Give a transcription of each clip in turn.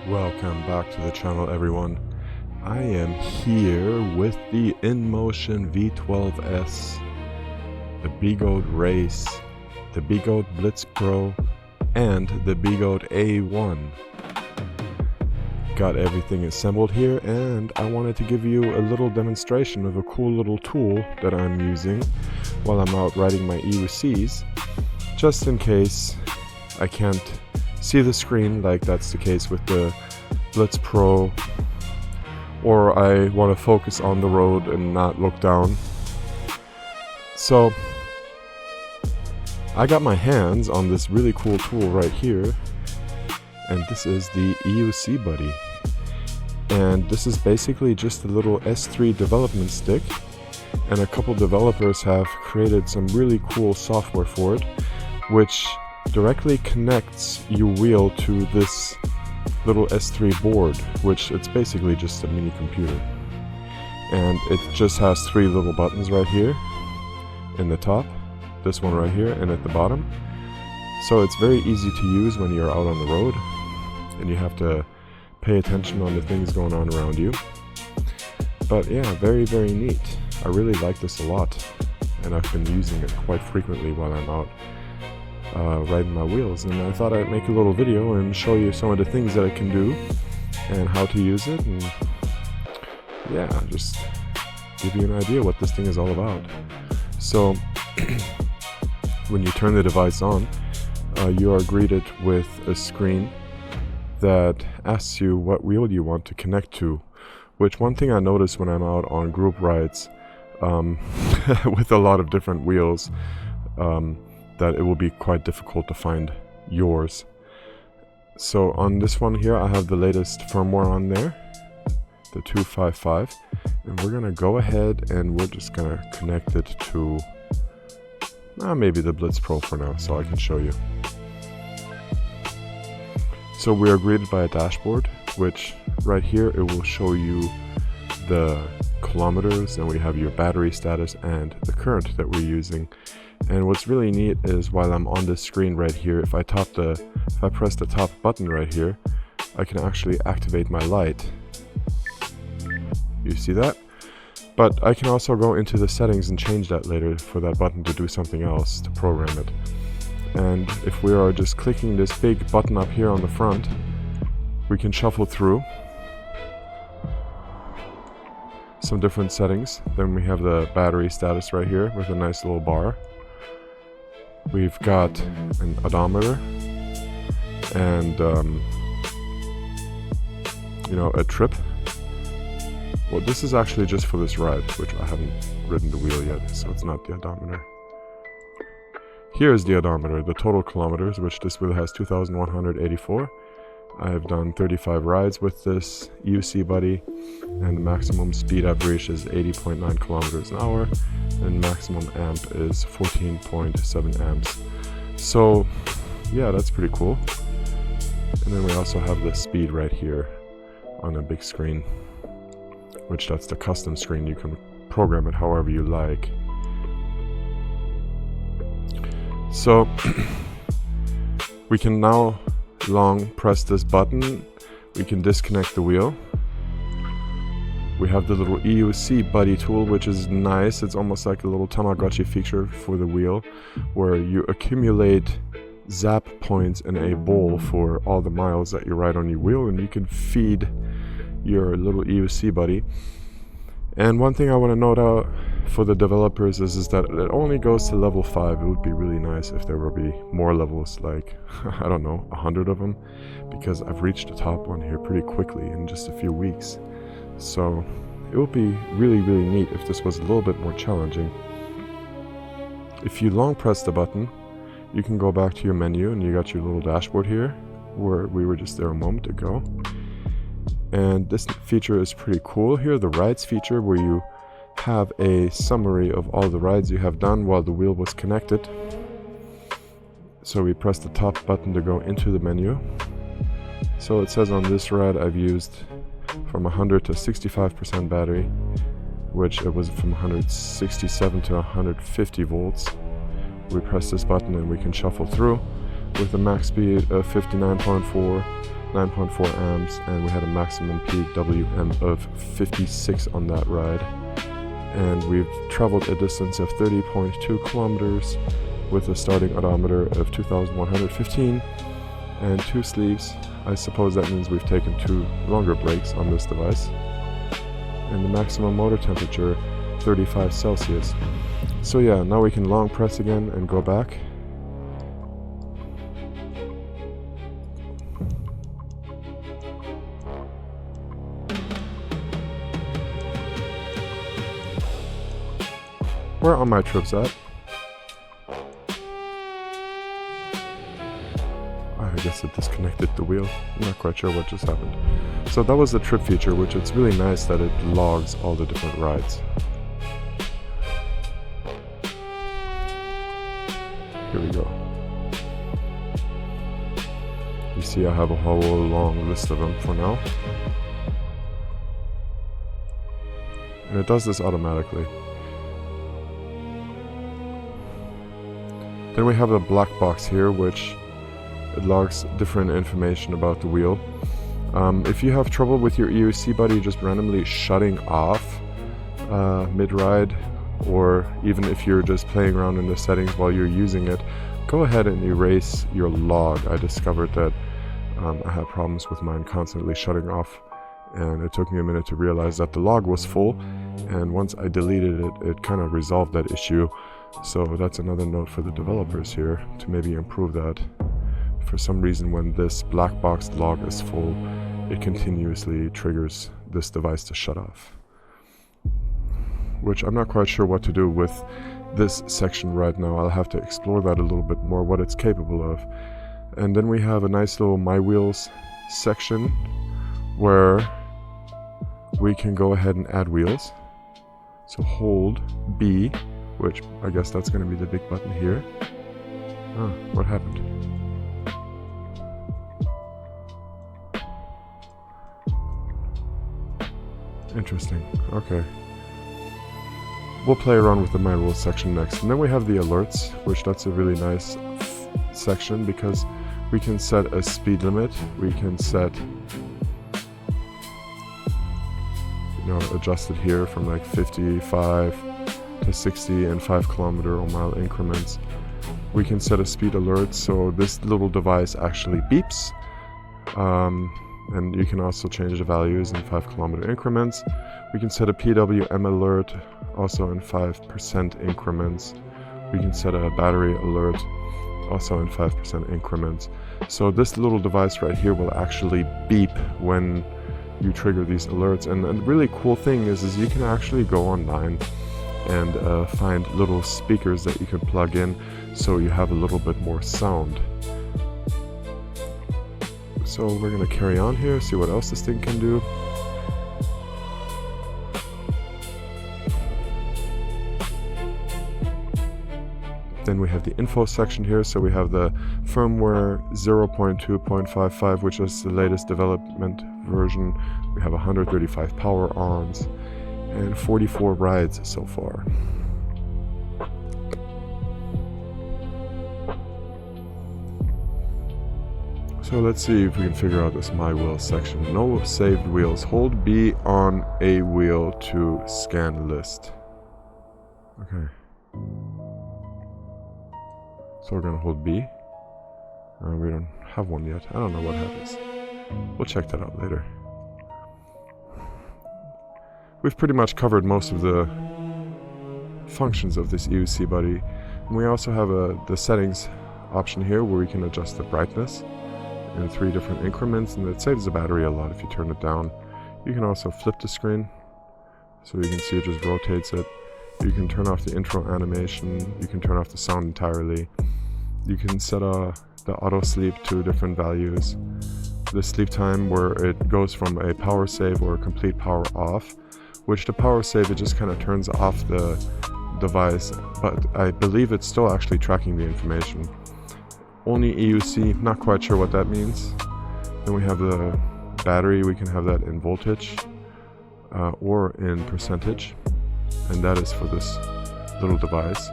Welcome back to the channel, everyone. I am here with the Inmotion V12S, the Begode Race, the Begode Blitz Pro, and the Begode A1. Got everything assembled here, and I wanted to give you a little demonstration of a cool little tool that I'm using while I'm out riding my EUCs, just in case I can't see the screen like that's the case with the Blitz Pro, or I want to focus on the road and not look down. So I got my hands on this really cool tool right here, and this is the EUC Buddy. And this is basically just a little S3 development stick, and a couple developers have created some really cool software for it, which directly connects your wheel to this little S3 board, which it's basically just a mini computer. And it just has three little buttons right here in the top, this one right here, and at the bottom. So it's very easy to use when you're out on the road and you have to pay attention on the things going on around you. But yeah, very, very neat. I really like this a lot, and I've been using it quite frequently while I'm out riding my wheels, and I thought I'd make a little video and show you some of the things that it can do and how to use it, and yeah, just give you an idea what this thing is all about. So when you turn the device on, you are greeted with a screen that asks you what wheel you want to connect to, which one thing I noticed when I'm out on group rides with a lot of different wheels, that it will be quite difficult to find yours. So on this one here, I have the latest firmware on there, the 255, and we're gonna go ahead and we're just gonna connect it to maybe the Blitz Pro for now, so I can show you. So we are greeted by a dashboard, which right here it will show you the kilometers, and we have your battery status and the current that we're using. And what's really neat is while I'm on this screen right here, if I press the top button right here, I can actually activate my light. You see that? But I can also go into the settings and change that later for that button to do something else, to program it. And if we are just clicking this big button up here on the front, we can shuffle through some different settings. Then we have the battery status right here with a nice little bar. We've got an odometer and a trip. Well, this is actually just for this ride, which I haven't ridden the wheel yet, so it's not the odometer. Here is the odometer, the total kilometers, which this wheel has 2,184. I have done 35 rides with this EUC Buddy, and the maximum speed I've reached is 80.9 kilometers an hour, and maximum amp is 14.7 amps. So yeah, that's pretty cool. And then we also have the speed right here on a big screen, which that's the custom screen. You can program it however you like. So we can now long press this button, we can disconnect the wheel. We have the little EUC Buddy tool, which is nice. It's almost like a little Tamagotchi feature for the wheel, where you accumulate Zap points in a bowl for all the miles that you ride on your wheel, and you can feed your little EUC Buddy. And one thing I want to note out for the developers is that it only goes to level 5. It would be really nice if there would be more levels, like, I don't know, 100 of them, because I've reached the top one here pretty quickly in just a few weeks. So it would be really, really neat if this was a little bit more challenging. If you long press the button, you can go back to your menu, and you got your little dashboard here, where we were just there a moment ago. And this feature is pretty cool here, the rides feature, where you have a summary of all the rides you have done while the wheel was connected. So we press the top button to go into the menu. So it says on this ride I've used from 100 to 65% battery, which it was from 167 to 150 volts. We press this button and we can shuffle through with a max speed of 59.4 9.4 amps, and we had a maximum PWM of 56 on that ride. And we've traveled a distance of 30.2 kilometers with a starting odometer of 2,115 and 2 sleeps. I suppose that means we've taken 2 longer breaks on this device. And the maximum motor temperature, 35 Celsius. So yeah, now we can long press again and go back. Where are my trips at? I guess it disconnected the wheel. I'm not quite sure what just happened. So that was the trip feature, which it's really nice that it logs all the different rides. Here we go. You see I have a whole long list of them for now. And it does this automatically. Then we have the black box here, which it logs different information about the wheel. If you have trouble with your EUC Buddy just randomly shutting off mid-ride, or even if you're just playing around in the settings while you're using it, go ahead and erase your log. I discovered that I had problems with mine constantly shutting off, and it took me a minute to realize that the log was full, and once I deleted it, it kind of resolved that issue. So that's another note for the developers here to maybe improve that. For some reason, when this black box log is full, it continuously triggers this device to shut off. Which I'm not quite sure what to do with this section right now. I'll have to explore that a little bit more, what it's capable of. And then we have a nice little My Wheels section where we can go ahead and add wheels. So hold B, which I guess that's going to be the big button here. Oh, what happened? Interesting. Okay. We'll play around with the My Rules section next. And then we have the alerts, which that's a really nice section because we can set a speed limit. We can set, adjust it here from like 55 to 60 in 5 kilometer or mile increments. We can set a speed alert, so this little device actually beeps. And you can also change the values in 5 kilometer increments. We can set a PWM alert also in 5% increments. We can set a battery alert also in 5% increments. So this little device right here will actually beep when you trigger these alerts. And the really cool thing is you can actually go online and find little speakers that you can plug in so you have a little bit more sound. So we're going to carry on here, see what else this thing can do. Then we have the info section here, so we have the firmware 0.2.55, which is the latest development version. We have 135 power-ons and 44 rides so far. So let's see if we can figure out this My Wheels section. No saved wheels. Hold B on a wheel to scan list. Okay. So we're gonna hold B. We don't have one yet. I don't know what happens. We'll check that out later. We've pretty much covered most of the functions of this EUC Buddy. And we also have the settings option here where we can adjust the brightness in 3 different increments, and it saves the battery a lot if you turn it down. You can also flip the screen, so you can see it just rotates it. You can turn off the intro animation, you can turn off the sound entirely. You can set the auto sleep to different values. The sleep time where it goes from a power save or a complete power off, which the power save, it just kind of turns off the device, but I believe it's still actually tracking the information. Only EUC, not quite sure what that means. Then we have the battery, we can have that in voltage or in percentage, and that is for this little device.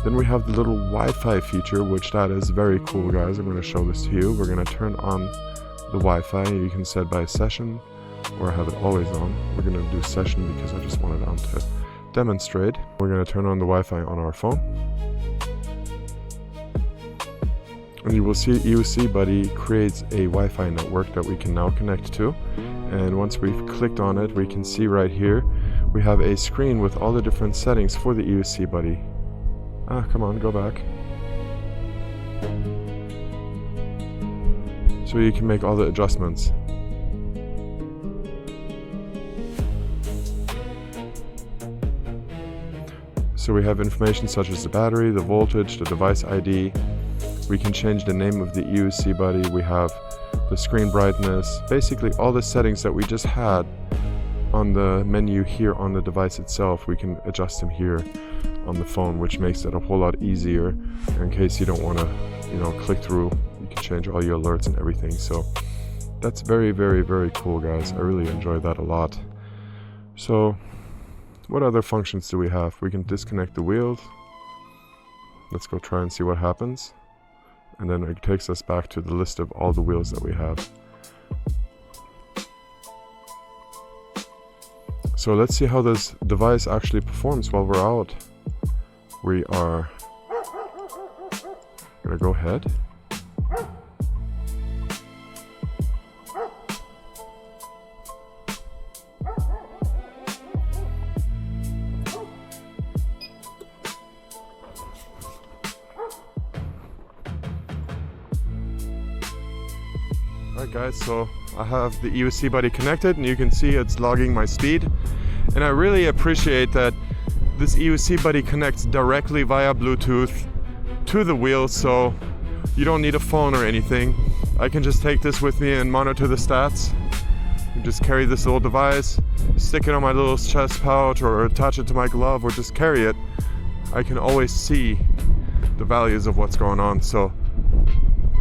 Then we have the little Wi-Fi feature, which that is very cool, guys. I'm going to show this to you. We're going to turn on the Wi-Fi. You can set by session or have it always on. We're going to do session because I just want it on to demonstrate. We're going to turn on the Wi-Fi on our phone. And you will see EUC Buddy creates a Wi-Fi network that we can now connect to. And once we've clicked on it, we can see right here, we have a screen with all the different settings for the EUC Buddy. Come on, go back. So you can make all the adjustments. So we have information such as the battery, the voltage, the device ID. We can change the name of the EUC Buddy. We have the screen brightness, basically all the settings that we just had on the menu here on the device itself. We can adjust them here on the phone, which makes it a whole lot easier in case you don't want to, click through. You can change all your alerts and everything. So that's very, very, very cool, guys. I really enjoy that a lot. So what other functions do we have? We can disconnect the wheels. Let's go try and see what happens. And then it takes us back to the list of all the wheels that we have. So let's see how this device actually performs while we're out. We are gonna go ahead. Alright guys, so I have the EUC Buddy connected and you can see it's logging my speed. And I really appreciate that this EUC Buddy connects directly via Bluetooth to the wheels, so you don't need a phone or anything. I can just take this with me and monitor the stats. You just carry this little device, stick it on my little chest pouch or attach it to my glove or just carry it. I can always see the values of what's going on. So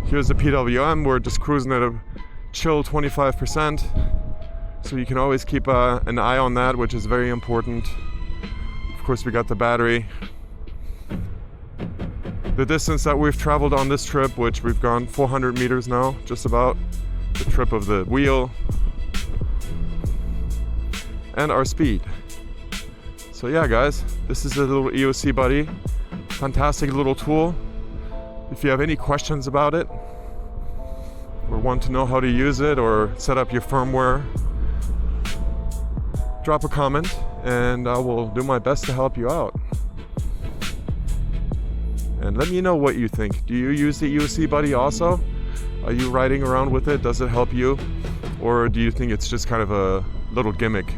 here's the PWM, we're just cruising at a chill 25%. So you can always keep an eye on that, which is very important. Of course, we got the battery. The distance that we've traveled on this trip, which we've gone 400 meters now, just about. The trip of the wheel. And our speed. So yeah, guys, this is a little EUC Buddy. Fantastic little tool. If you have any questions about it, or want to know how to use it or set up your firmware, drop a comment and I will do my best to help you out. And let me know what you think. Do you use the EUC Buddy also? Are you riding around with it? Does it help you? Or do you think it's just kind of a little gimmick?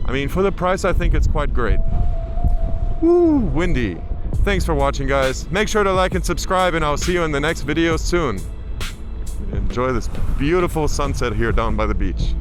I mean, for the price, I think it's quite great. Woo, windy. Thanks for watching, guys. Make sure to like and subscribe, and I'll see you in the next video soon. Enjoy this beautiful sunset here down by the beach.